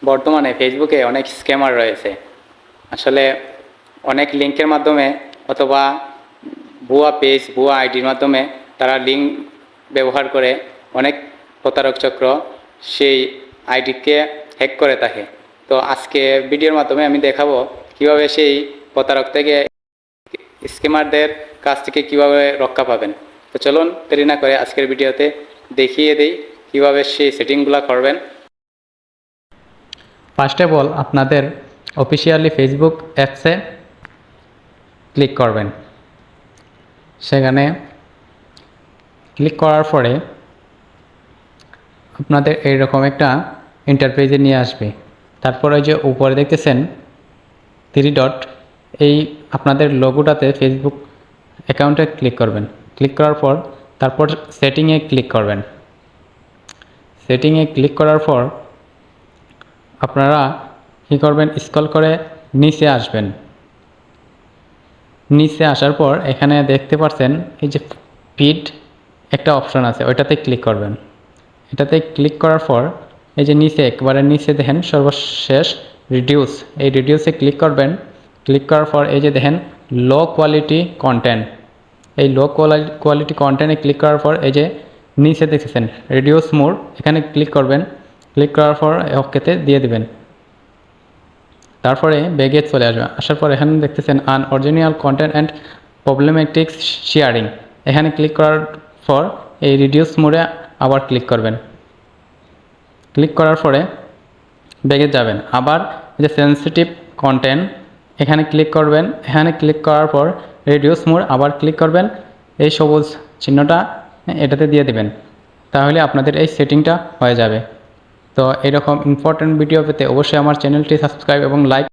বর্তমানে ফেসবুকে অনেক স্ক্যামার রয়েছে। আসলে অনেক লিঙ্কের মাধ্যমে অথবা ভুয়া পেজ, ভুয়া আইডির মাধ্যমে তারা লিঙ্ক ব্যবহার করে অনেক প্রতারক চক্র সেই আইডিকে হ্যাক করে থাকে। তো আজকে ভিডিওর মাধ্যমে আমি দেখাবো কিভাবে সেই প্রতারক থেকে, স্ক্যামারদের কাছ থেকে কিভাবে রক্ষা পাবেন। তো চলুন দেরি না করে আজকের ভিডিওতে দেখিয়ে দিই কিভাবে সেই সেটিংগুলো করবেন। ফার্স্ট অফ অল আপনাদের অফিসিয়ালি ফেসবুক অ্যাপসে ক্লিক করবেন। সেখানে ক্লিক করার পরে আপনাদের এইরকম একটা ইন্টারফেসে নিয়ে আসবে। তারপরে যে উপরে দেখতেছেন 3 ডট, এই আপনাদের লোগোটাতে ফেসবুক অ্যাকাউন্টে ক্লিক করবেন। ক্লিক করার পর তারপর সেটিংয়ে ক্লিক করবেন। সেটিংয়ে ক্লিক করার পর আপনারা কী করবেন, স্ক্রল করে নিচে আসবেন। নিচে আসার পর এখানে দেখতে পাচ্ছেন এই যে ফিড একটা অপশন আছে, ওইটাতে ক্লিক করবেন। এটাতে ক্লিক করার পর এই যে নিচে একবারে নিচে দেখেন সর্বশেষ রিডিউস, এই রিডিউসে ক্লিক করবেন। ক্লিক করার পর এই যে দেখেন লো কোয়ালিটি কন্টেন্ট, এই লো কোয়ালিটি কন্টেন্টে ক্লিক করার পর এই যে নিচে দেখেছেন রিডিউস মোর, এখানে ক্লিক করবেন। ক্লিক করার পর ওকেতে দিয়ে দেবেন। তারপরে ব্যাগে চলে আসবে। আসার পর এখানে দেখতেছেন unoriginal content and problematic sharing, এখানে ক্লিক করার পর এই রিডিউস মোডে আবার ক্লিক করবেন। ক্লিক করার পরে ব্যাগে যাবেন, আবার যে সেন্সিটিভ কন্টেন্ট এখানে ক্লিক করবেন। এখানে ক্লিক করার পর রিডিউস মোড আবার ক্লিক করবেন, এই সবুজ চিহ্নটা এটাতে দিয়ে দেবেন। তাহলে আপনাদের এই সেটিংটা হয়ে যাবে। তো এরকম ইম্পর্টেন্ট ভিডিও পেতে অবশ্যই আমার চ্যানেলটি সাবস্ক্রাইব এবং লাইক